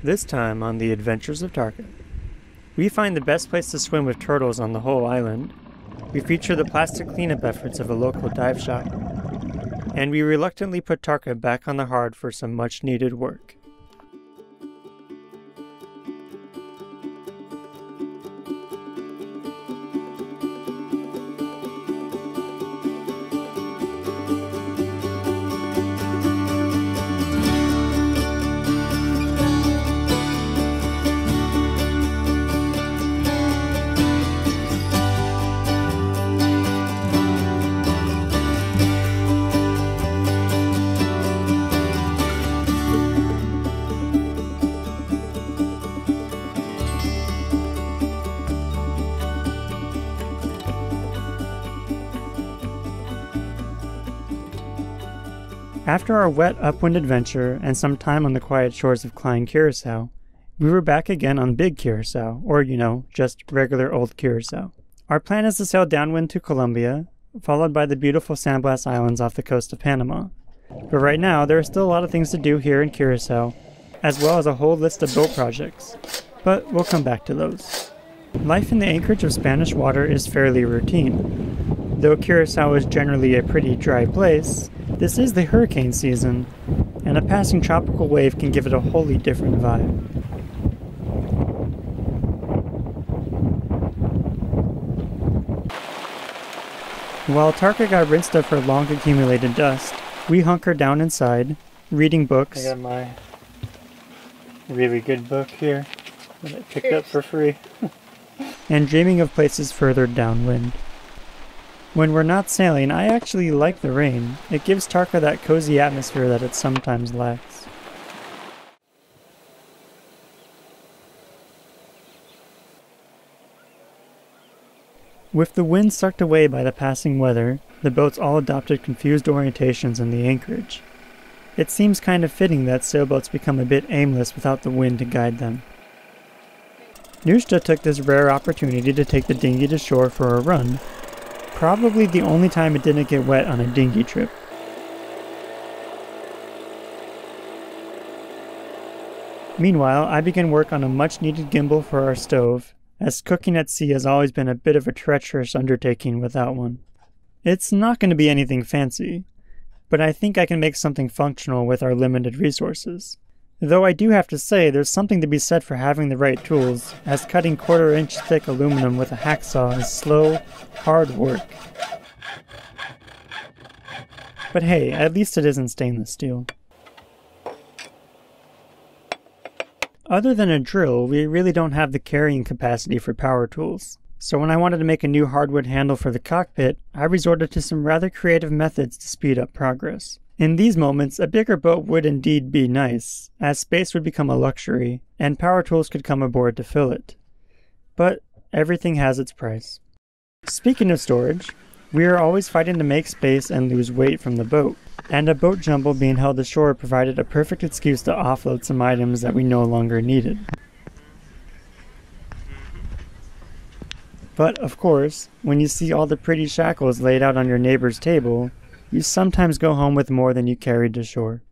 This time on The Adventures of Tarka. We find the best place to swim with turtles on the whole island. We feature the plastic cleanup efforts of a local dive shop. And we reluctantly put Tarka back on the hard for some much needed work. After our wet upwind adventure and some time on the quiet shores of Klein Curacao, we were back again on Big Curacao, or, just regular old Curacao. Our plan is to sail downwind to Colombia, followed by the beautiful Sandblast Islands off the coast of Panama. But right now, there are still a lot of things to do here in Curacao, as well as a whole list of boat projects. But we'll come back to those. Life in the anchorage of Spanish water is fairly routine. Though Curacao is generally a pretty dry place, this is the hurricane season, and a passing tropical wave can give it a wholly different vibe. While Tarka got rinsed of her long accumulated dust, we hunkered down inside, reading books. I got my really good book here that I picked up for free. And dreaming of places further downwind. When we're not sailing, I actually like the rain. It gives Tarka that cozy atmosphere that it sometimes lacks. With the wind sucked away by the passing weather, the boats all adopted confused orientations in the anchorage. It seems kind of fitting that sailboats become a bit aimless without the wind to guide them. Nushta took this rare opportunity to take the dinghy to shore for a run. Probably the only time it didn't get wet on a dinghy trip. Meanwhile, I began work on a much-needed gimbal for our stove, as cooking at sea has always been a bit of a treacherous undertaking without one. It's not going to be anything fancy, but I think I can make something functional with our limited resources. Though I do have to say there's something to be said for having the right tools, as cutting quarter-inch thick aluminum with a hacksaw is slow, hard work. But hey, at least it isn't stainless steel. Other than a drill, we really don't have the carrying capacity for power tools. So when I wanted to make a new hardwood handle for the cockpit, I resorted to some rather creative methods to speed up progress. In these moments, a bigger boat would indeed be nice, as space would become a luxury, and power tools could come aboard to fill it. But everything has its price. Speaking of storage, we are always fighting to make space and lose weight from the boat, and a boat jumble being held ashore provided a perfect excuse to offload some items that we no longer needed. But, of course, when you see all the pretty shackles laid out on your neighbor's table, you sometimes go home with more than you carried to shore.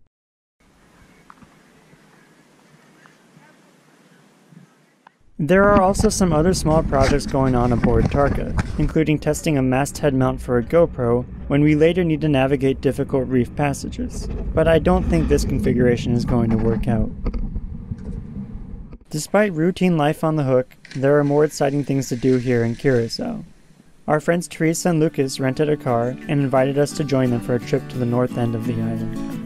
There are also some other small projects going on aboard Tarka, including testing a masthead mount for a GoPro when we later need to navigate difficult reef passages. But I don't think this configuration is going to work out. Despite routine life on the hook, there are more exciting things to do here in Curacao. Our friends Teresa and Lucas rented a car and invited us to join them for a trip to the north end of the island.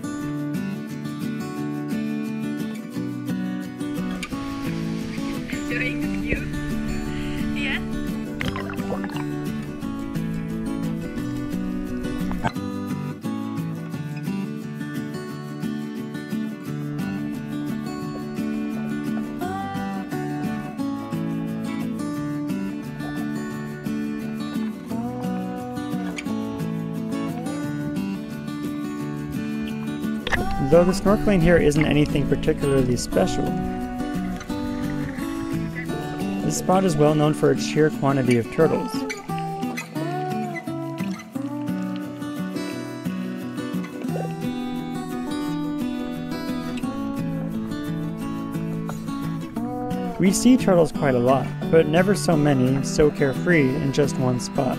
Though the snorkeling here isn't anything particularly special, this spot is well known for its sheer quantity of turtles. We see turtles quite a lot, but never so many, so carefree in just one spot.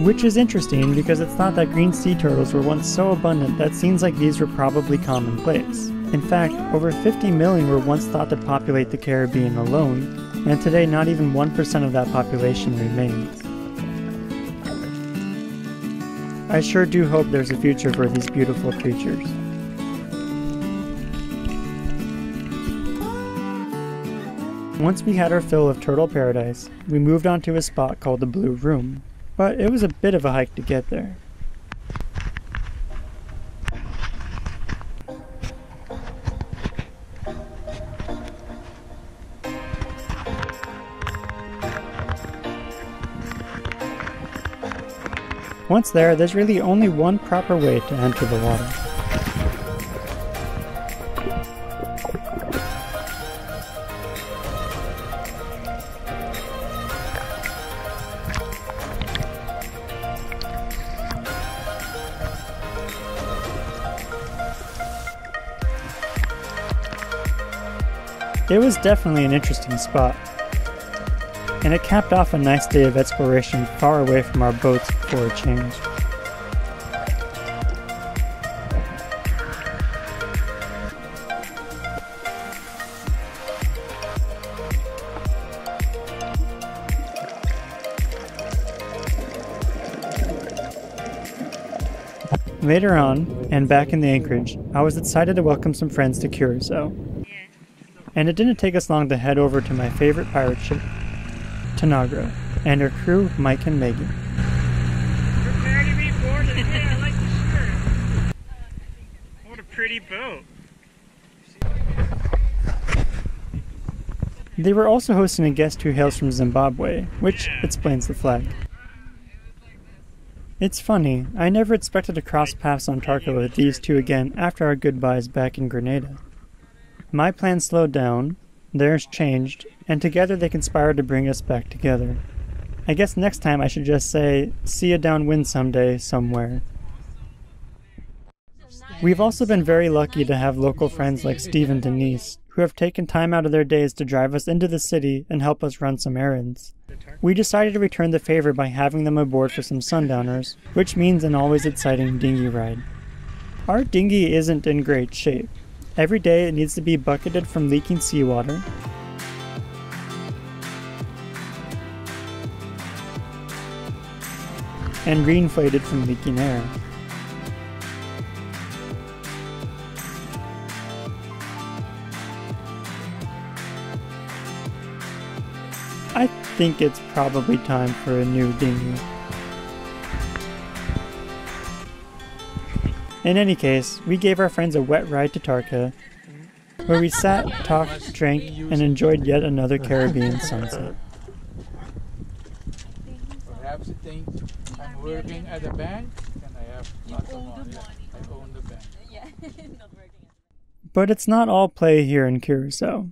Which is interesting because it's thought that green sea turtles were once so abundant that scenes like these were probably commonplace. In fact, over 50 million were once thought to populate the Caribbean alone, and today not even 1% of that population remains. I sure do hope there's a future for these beautiful creatures. Once we had our fill of turtle paradise, we moved on to a spot called the Blue Room, but it was a bit of a hike to get there. Once there, there's really only one proper way to enter the water. It was definitely an interesting spot, and it capped off a nice day of exploration far away from our boats for a change. Later on, and back in the anchorage, I was excited to welcome some friends to Curacao. And it didn't take us long to head over to my favorite pirate ship, Tanagra, and her crew, Mike and Megan. Prepare to be boarded. Hey, I like the shirt. What a pretty boat. They were also hosting a guest who hails from Zimbabwe, which explains the flag. It's funny, I never expected to cross paths on Tarka with these two again after our goodbyes back in Grenada. My plans slowed down, theirs changed, and together they conspired to bring us back together. I guess next time I should just say, see you downwind someday, somewhere. We've also been very lucky to have local friends like Steve and Denise, who have taken time out of their days to drive us into the city and help us run some errands. We decided to return the favor by having them aboard for some sundowners, which means an always exciting dinghy ride. Our dinghy isn't in great shape. Every day it needs to be bucketed from leaking seawater, and reinflated from leaking air. I think it's probably time for a new dinghy. In any case, we gave our friends a wet ride to Tarka, where we sat, talked, drank, and enjoyed yet another Caribbean sunset. Perhaps you think I'm working at a bank and I have lots of money. I own the bank. Yeah, not working. But it's not all play here in Curacao.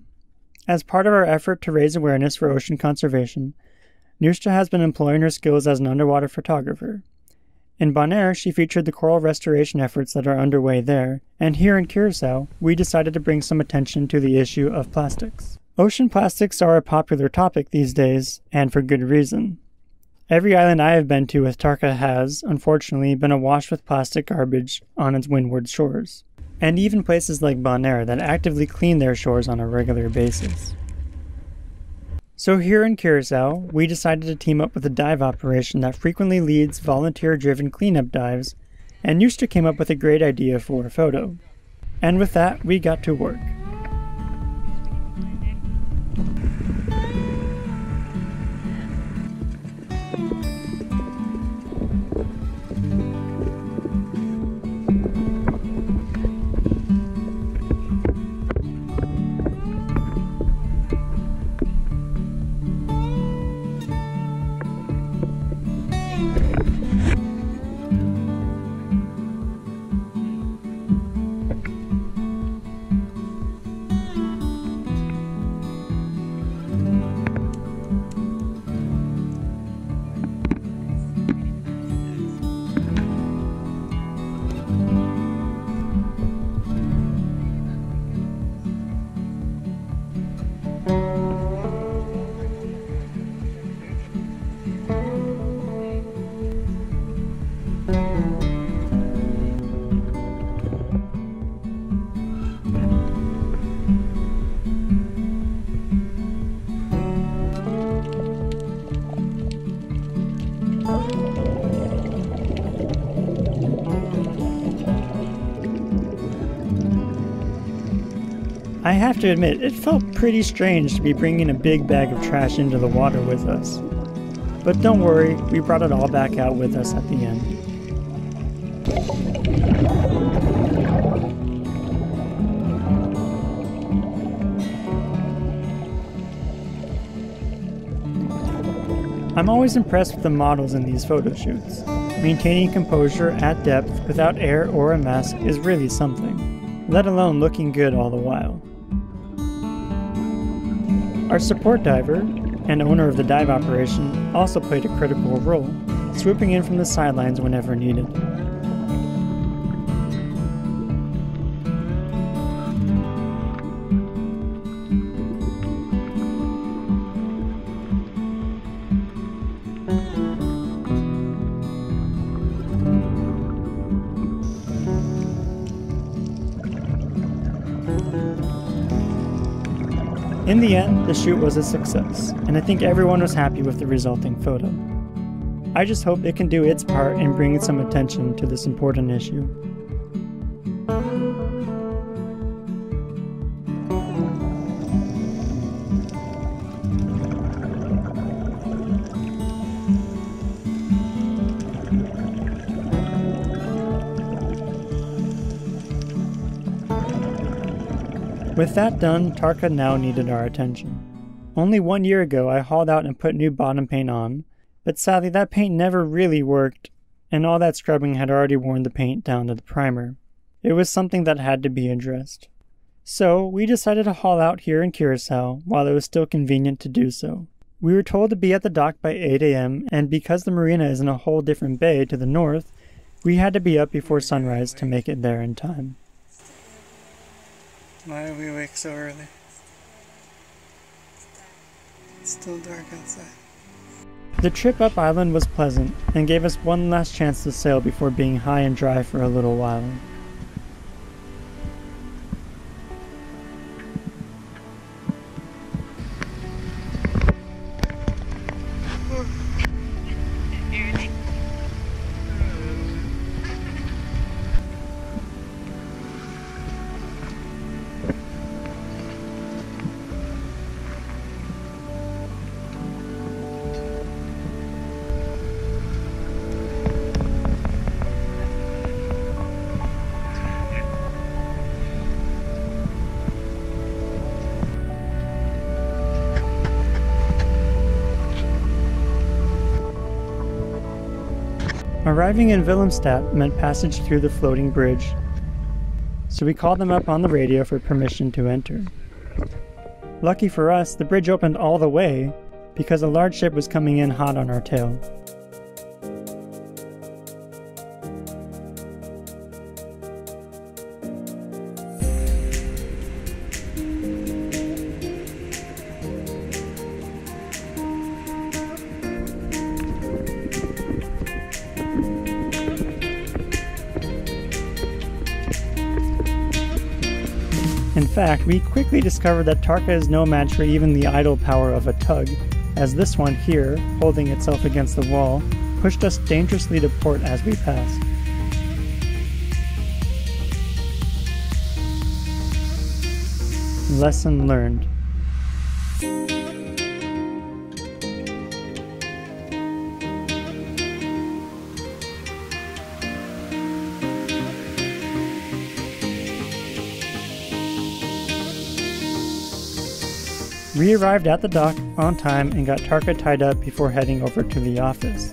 As part of our effort to raise awareness for ocean conservation, Nusha has been employing her skills as an underwater photographer. In Bonaire, she featured the coral restoration efforts that are underway there, and here in Curacao, we decided to bring some attention to the issue of plastics. Ocean plastics are a popular topic these days, and for good reason. Every island I have been to with Tarka has, unfortunately, been awash with plastic garbage on its windward shores, and even places like Bonaire that actively clean their shores on a regular basis. So here in Curacao, we decided to team up with a dive operation that frequently leads volunteer-driven cleanup dives, and Nusha came up with a great idea for a photo. And with that, we got to work. I have to admit, it felt pretty strange to be bringing a big bag of trash into the water with us. But don't worry, we brought it all back out with us at the end. I'm always impressed with the models in these photo shoots. Maintaining composure at depth without air or a mask is really something, let alone looking good all the while. Our support diver, and owner of the dive operation, also played a critical role, swooping in from the sidelines whenever needed. In the end, the shoot was a success, and I think everyone was happy with the resulting photo. I just hope it can do its part in bringing some attention to this important issue. With that done, Tarka now needed our attention. Only 1 year ago I hauled out and put new bottom paint on, but sadly that paint never really worked, and all that scrubbing had already worn the paint down to the primer. It was something that had to be addressed. So we decided to haul out here in Curacao while it was still convenient to do so. We were told to be at the dock by 8 a.m. and because the marina is in a whole different bay to the north, we had to be up before sunrise to make it there in time. Why are we awake so early? It's still dark outside. The trip up island was pleasant and gave us one last chance to sail before being high and dry for a little while. Arriving in Willemstad meant passage through the floating bridge, so we called them up on the radio for permission to enter. Lucky for us, the bridge opened all the way because a large ship was coming in hot on our tail. In fact, we quickly discovered that Tarka is no match for even the idle power of a tug, as this one here, holding itself against the wall, pushed us dangerously to port as we passed. Lesson learned. We arrived at the dock on time and got Tarka tied up before heading over to the office.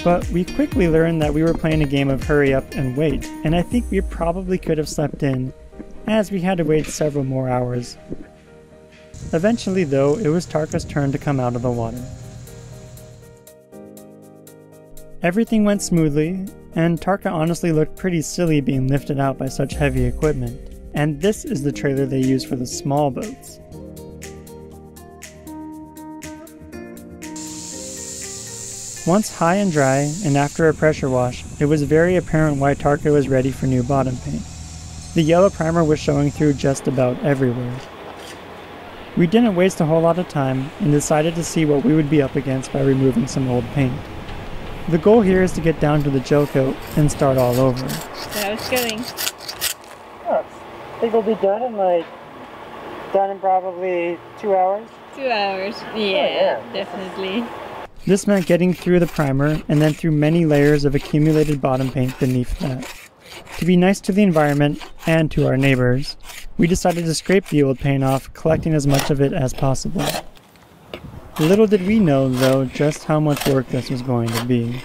But we quickly learned that we were playing a game of hurry up and wait, and I think we probably could have slept in, as we had to wait several more hours. Eventually though, it was Tarka's turn to come out of the water. Everything went smoothly, and Tarka honestly looked pretty silly being lifted out by such heavy equipment. And this is the trailer they use for the small boats. Once high and dry, and after a pressure wash, it was very apparent why Tarka was ready for new bottom paint. The yellow primer was showing through just about everywhere. We didn't waste a whole lot of time, and decided to see what we would be up against by removing some old paint. The goal here is to get down to the gel coat and start all over. So how's it going? Oh, I think we'll be done in probably 2 hours. 2 hours. Yeah, definitely. This meant getting through the primer and then through many layers of accumulated bottom paint beneath that. To be nice to the environment and to our neighbors, we decided to scrape the old paint off, collecting as much of it as possible. Little did we know, though, just how much work this was going to be.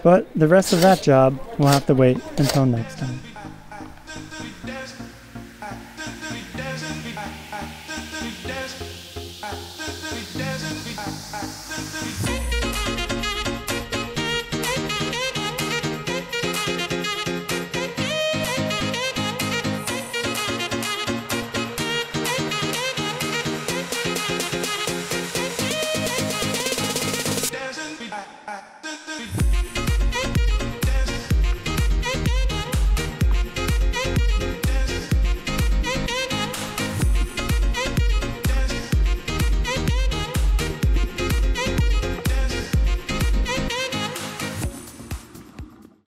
But the rest of that job will have to wait until next time.